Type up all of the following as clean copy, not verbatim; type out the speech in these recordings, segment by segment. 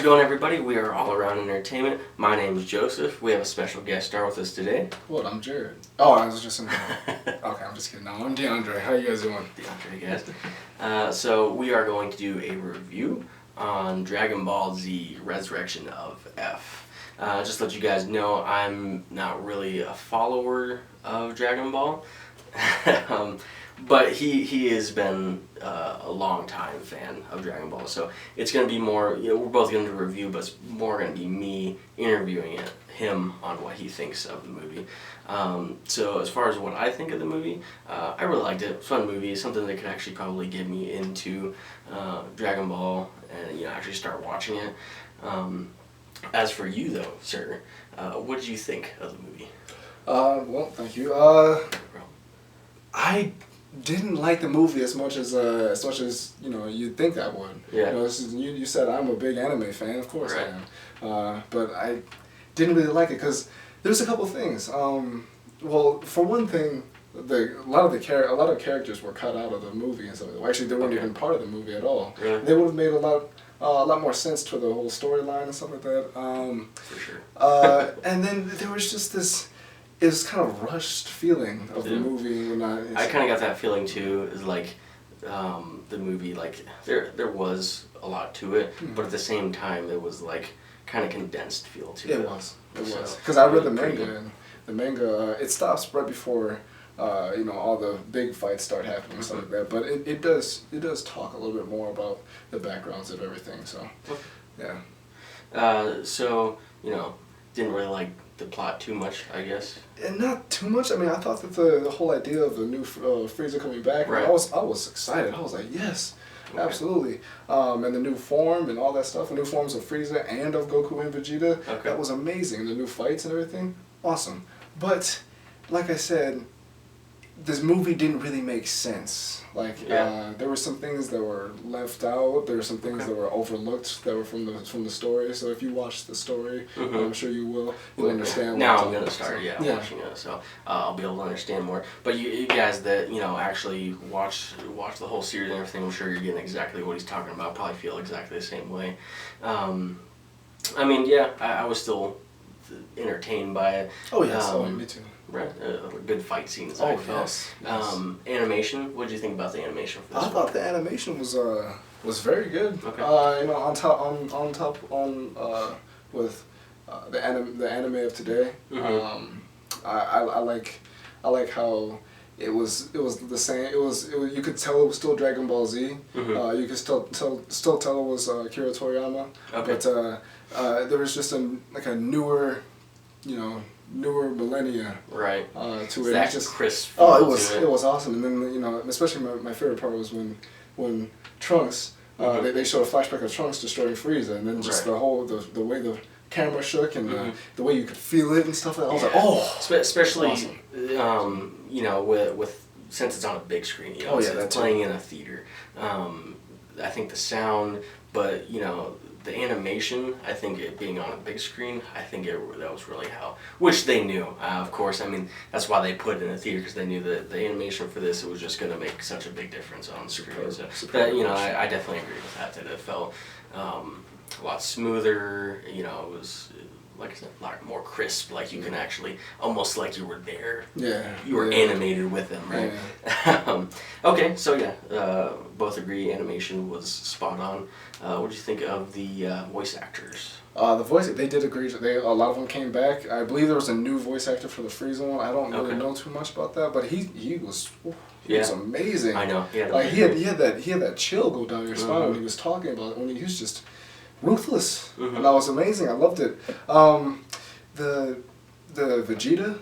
it going, everybody? We are All Around Entertainment. My name is Joseph. We have a special guest star with us today. What? I'm Jared. Oh, I was just in Okay, I'm just kidding. No, I'm Deandre. How you guys doing? Deandre, guest. So we are going to do a review on Dragon Ball Z Resurrection of F. Just to let you guys know, I'm not really a follower of Dragon Ball. But he has been a long time fan of Dragon Ball, so it's going to be more, we're both going to review, but it's more going to be me interviewing him on what he thinks of the movie. So as far as what I think of the movie, I really liked it. Fun movie, something that could actually probably get me into Dragon Ball and actually start watching it. As for you though, sir, what did you think of the movie? Well, thank you. I didn't like the movie as much as you'd think I would. Yeah. You said I'm a big anime fan. Of course right. I am. But I didn't really like it because there's a couple things. Well, for one thing, a lot of characters were cut out of the movie and stuff. Actually, they weren't even part of the movie at all. Really? They would have made a lot more sense to the whole storyline and stuff like that. For sure. And then there was just this. It was kind of rushed feeling of the movie. I kind of got that feeling too. Is like the movie, like there was a lot to it, but at the same time it was like kind of condensed feel to it. It was because I read the manga, and the manga it stops right before all the big fights start happening and stuff like that. But it does talk a little bit more about the backgrounds of everything. So yeah. So didn't really like the plot too much, I guess. And not too much. I mean, I thought that the whole idea of the new Frieza coming back, right. I was excited. I was like, yes, absolutely. And the new form and all that stuff, the new forms of Frieza and of Goku and Vegeta, that was amazing. The new fights and everything, awesome. But like I said, this movie didn't really make sense. Like there were some things that were left out. There were some things that were overlooked that were from the story. So if you watch the story, I'm sure you will. You'll understand. Now I'm gonna start watching it, so I'll be able to understand more. But you guys that actually watch the whole series and everything, I'm sure you're getting exactly what he's talking about. Probably feel exactly the same way. I mean, I was still entertained by it. Oh yes, me too. Right, good fight scenes. I felt. Yes. Animation. What did you think about the animation for this? I thought the animation was very good. Okay. With the anime of today. I like how it was the same. It was you could tell it was still Dragon Ball Z. You could still tell it was Akira Toriyama. Okay. But there was just a newer millennia to it. That just crisp. Oh, it was awesome. And then especially my favorite part was when Trunks they showed a flashback of Trunks destroying Frieza, and then just the way the camera shook and the way you could feel it and stuff like that. I was like, oh, especially awesome. With since it's on a big screen, it's playing in a theater. I think the sound, but the animation, I think it being on a big screen, I think that was really which they knew, of course. I mean, that's why they put it in a theater, because they knew that the animation for this, it was just going to make such a big difference on the screen. So I definitely agree with that it felt a lot smoother. It was, like I said, a lot more crisp, like you can actually, almost like you were there. Yeah. You were animated with them, right? Yeah. Okay, so both agree animation was spot on. What did you think of the voice actors? They did agree. A lot of them came back. I believe there was a new voice actor for the Frieza one. I don't really know too much about that, but he was amazing. I know. He had that chill go down your spine when he was talking about it. I mean, he was just ruthless, and that was amazing. I loved it. The Vegeta,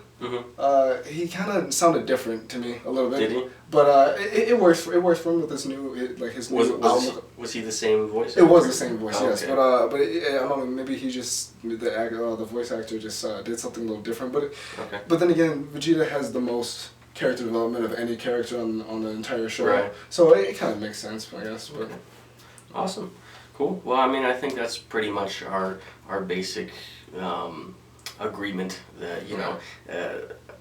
he kind of sounded different to me a little bit. Did he? But it worked for him with his new outlook. Was he the same voice? It was the same voice, yes. Okay. But I don't know. Maybe he just the voice actor just did something a little different. But then again, Vegeta has the most character development of any character on the entire show. Right. So it kind of makes sense, I guess. But. Awesome. Cool. Well, I mean, I think that's pretty much our basic agreement that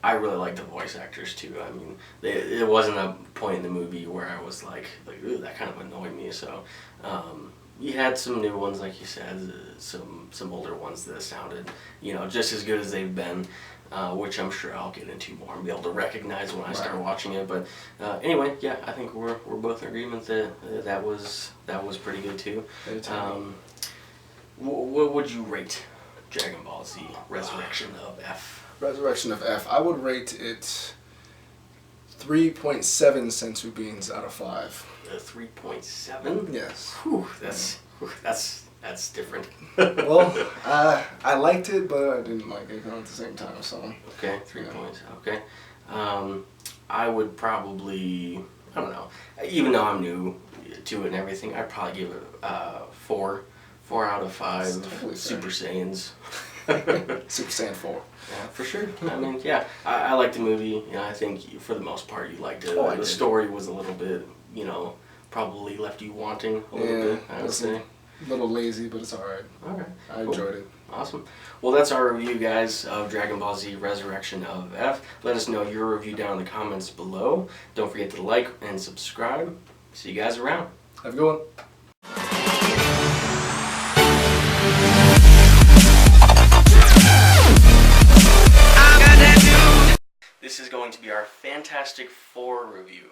I really like the voice actors too. I mean, it wasn't a point in the movie where I was like, ooh, that kind of annoyed me. So you had some new ones, like you said, some older ones that sounded, just as good as they've been, which I'm sure I'll get into more and be able to recognize when I start watching it. But anyway, yeah, I think we're both in agreement that that was pretty good too. What would you rate Dragon Ball Z Resurrection of F? Resurrection of F. I would rate it 3.7 senzu beans out of 5. 3.7? Yes. Whew, that's different. Well, I liked it, but I didn't like it at the same time. So. Okay, 3 points. Okay. I would probably, I don't know, even though I'm new to it and everything, I'd probably give it 4. 4 out of 5 totally Super Saiyans. Super Saiyan 4. Yeah, for sure. I mean, yeah, I liked the movie. I think for the most part you liked it. Oh, the story was a little bit, probably left you wanting a little bit, I would say. A little lazy, but it's alright. Alright. I enjoyed it. Awesome. Well, that's our review, guys, of Dragon Ball Z Resurrection of F. Let us know your review down in the comments below. Don't forget to like and subscribe. See you guys around. Have a good one. This is going to be our Fantastic Four review.